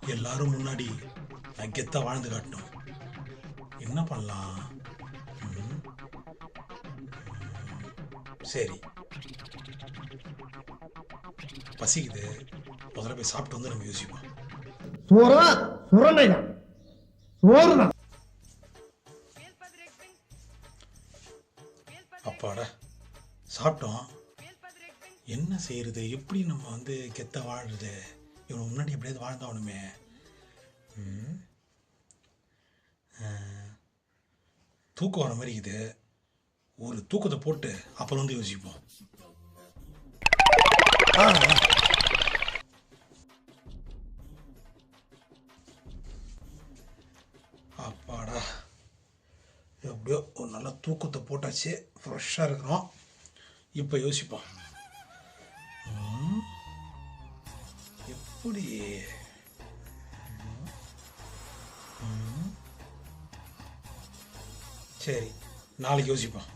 எல்லாரும் முன்னாடி நான் கெத்தா வாழ்ந்து காட்டணும். என்ன பண்ணலாம்? ம், சரி, பசிக்குது. முதல்ல போய் சாப்பிட்டு வந்து நம்ம யோசிப்போம். சோறா சுரணைதான் சோறுதான். அப்பாடா, சாப்பிட்டோம். என்ன செய்யறது? எப்படி நம்ம கெத்தா வாழ்றது? இவனுக்கு முன்னாடி எப்படியாவது வாழ்ந்தாவணுமே. ம், தூக்கம் வர மாதிரி இது. ஒரு தூக்கத்தை போட்டு அப்புறம் யோசிப்போம். ஆ, அப்பாடா, எப்படியோ ஒரு நல்ல தூக்கத்தை போட்டாச்சு. ஃப்ரெஷ்ஷாக இருக்கிறோம். இப்போ யோசிப்போம். ம், எப்படி? சரி, நாளைக்கு யோசிப்போம்.